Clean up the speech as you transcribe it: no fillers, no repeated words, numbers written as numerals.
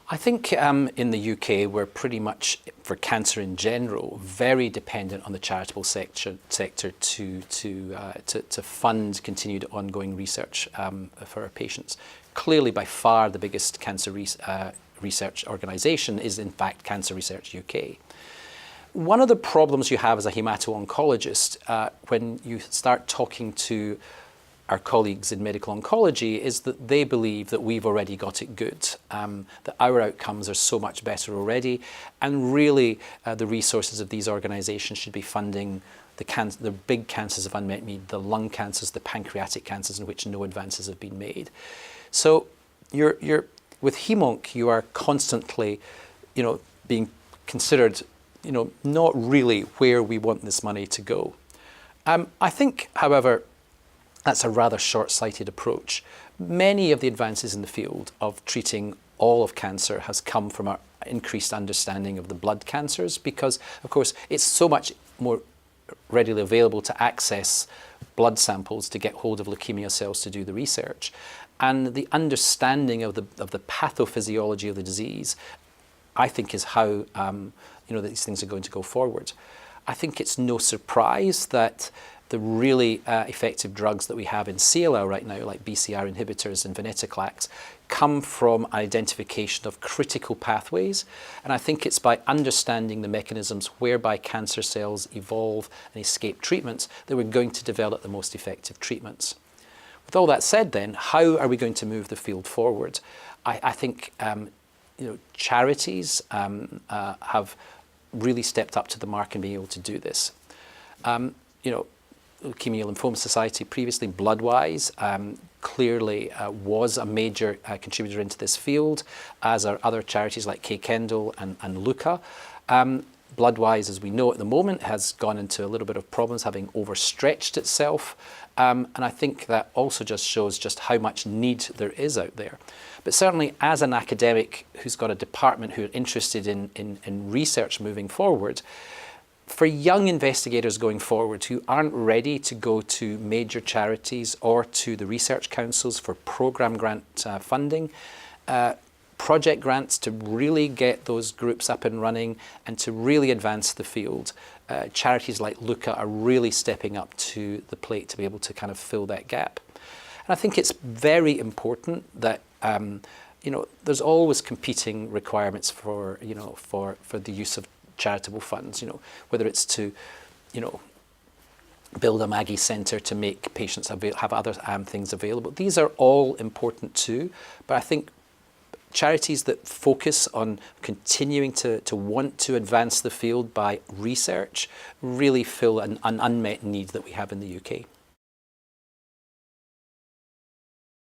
I think in the UK we're pretty much, for cancer in general, very dependent on the charitable sector to fund continued ongoing research for our patients. Clearly, by far, the biggest cancer research organisation is in fact Cancer Research UK. One of the problems you have as a hemato-oncologist when you start talking to our colleagues in medical oncology is that they believe that we've already got it good, that our outcomes are so much better already, and really the resources of these organisations should be funding the big cancers of unmet need, the lung cancers, the pancreatic cancers in which no advances have been made. So with HemOnc, you are constantly, being considered, not really where we want this money to go. I think, however, that's a rather short-sighted approach. Many of the advances in the field of treating all of cancer has come from our increased understanding of the blood cancers because, of course, it's so much more readily available to access blood samples to get hold of leukemia cells to do the research. And the understanding of the pathophysiology of the disease, I think, is how these things are going to go forward. I think it's no surprise that the really effective drugs that we have in CLL right now, like BCR inhibitors and venetoclax, come from identification of critical pathways. And I think it's by understanding the mechanisms whereby cancer cells evolve and escape treatments that we're going to develop the most effective treatments. With all that said then, how are we going to move the field forward? I think charities have really stepped up to the mark in being able to do this. Leukemia Lymphoma Society previously, blood-wise, clearly was a major contributor into this field, as are other charities like K Kendall and Luca. Blood-wise, as we know at the moment, has gone into a little bit of problems, having overstretched itself. And I think that also just shows just how much need there is out there. But certainly as an academic who's got a department who are interested in research moving forward, for young investigators going forward who aren't ready to go to major charities or to the research councils for program grant funding, project grants to really get those groups up and running and to really advance the field, charities like Luca are really stepping up to the plate to be able to kind of fill that gap. And I think it's very important that there's always competing requirements for the use of charitable funds, whether it's to, build a Maggie Centre to make patients have other things available. These are all important too, but I think charities that focus on continuing to want to advance the field by research really fill an unmet need that we have in the UK.